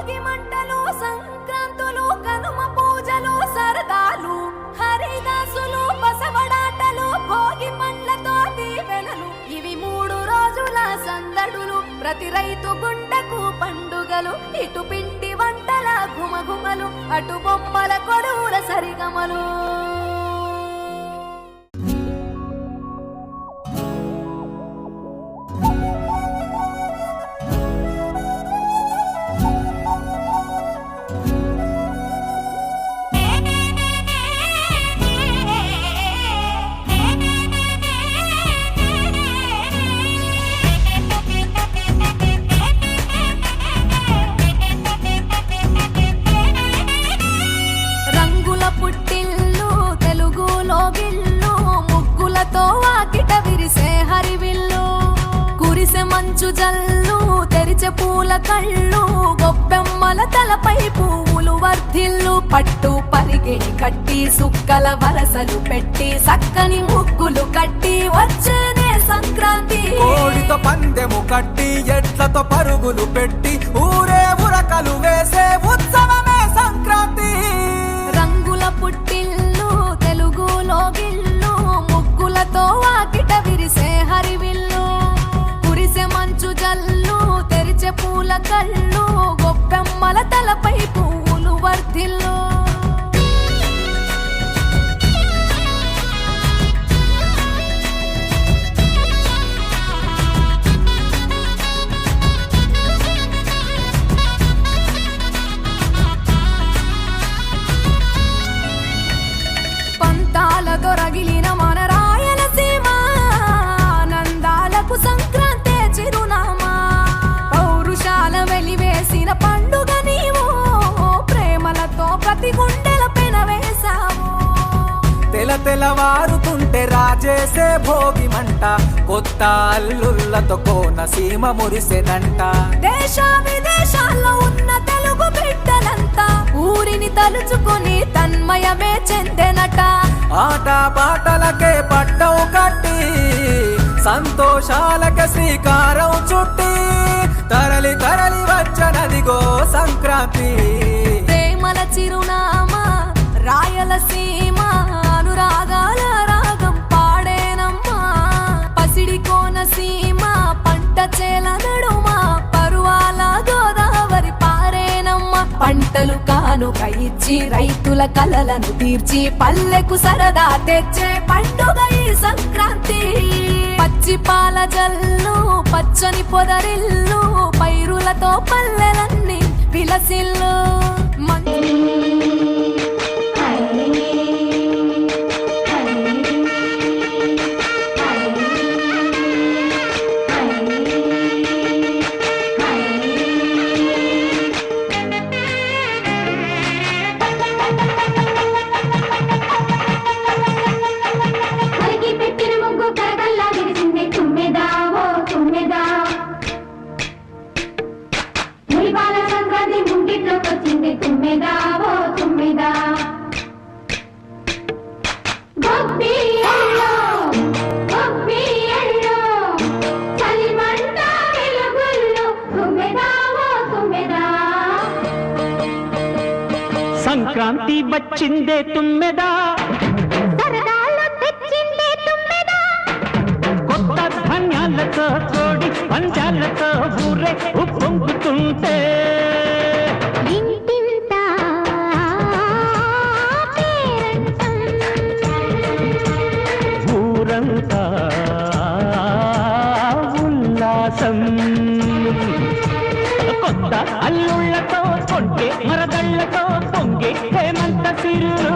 భోగి మంటలు సంక్రాంతులు కనుమ పూజలు సరదాలు హరిదాసులు బసవడాటలు భోగి పండ్లతో దీవెనలు ఇవి 3 రోజుల సందడులు ప్రతి రైతు గుండెకు పండుగలు ఇటు పిండి వంటల గుమగుమలు అటు బొమ్మల కొలువుల సరిగమలు మంచు జల్లు తెరిచే పూల కళ్ళు గొప్పెమ్మల తలపై పువ్వులు వర్ధిల్లు పట్టు పరిగిణి కట్టి సుక్కల వరసలు పెట్టి సక్కని ముగ్గులు కట్టి వచ్చేదే సంక్రాంతి కోడితో పందెము కట్టి ఎట్లతో పరుగులు పెట్టి ఊరే ఉరకలు వేసే ఉత్సవమే సంక్రాంతి రంగుల పుట్టిల్లు తెలుగులో గిల్లు ముగ్గులతో వాకిట విరిసే హరివిల్లు మంచు జల్లు తెరిచే పూల కళ్ళు గొప్పెమ్మల తలపై పువ్వులు వర్ధిల్లు పంతాల దొరగిలిన మన రాయలసీమ ఆనందాలకు సంక్రాంతి చిరునామా పౌరుషాల వెలివేసిన పండుగ నీవు ప్రేమలతో ప్రతి గుండెల పెనవేశావు తెలవారుతుంటే రాజేసే భోగి మంట కొత్త అల్లుళ్ళతో కోనసీమ మురిసెనంట దేశ విదేశాల్లో ఉన్న తెలుగు బిడ్డలంతా ఊరిని తలుచుకుని తన్మయమే చెందెనట ఆట పాటలకే పట్టవు కట్టి సంతోషాలకే శ్రీకారం చుట్టి తరలి తరలి వచ్చనదిగో సంక్రాంతి ప్రేమల చిరునామా రాయలసీమ అనురాగాల రాగం పాడేనమ్మా పసిడి కోనసీమ పంట చేల నడుమ పరువాల గోదావరి పారేనమ్మ పంటలు కానుక ఇచ్చి రైతుల కలలను తీర్చి పల్లెకు సరదా తెచ్చే పండుగ ఈ సంక్రాంతి పచ్చి పాల జల్లు పచ్చని పొదరిల్లు పైరులతో పల్లెలన్నీ విలసిల్లు సంక్రాంతి వచ్చిందే తుమ్మెదా సరదాలు తెచ్చిందే తుమ్మెదా కొత్త ధాన్యాలతో కోడి పంజాలతో ఊరే ఉప్పొంగుతుంటే ఇంటింత పేరంటం ఊరంతా ఉల్లాసం కొత్త అల్లుళ్ళతో కొంటే మరదళ్లతో పొంగే హేమంత సిరు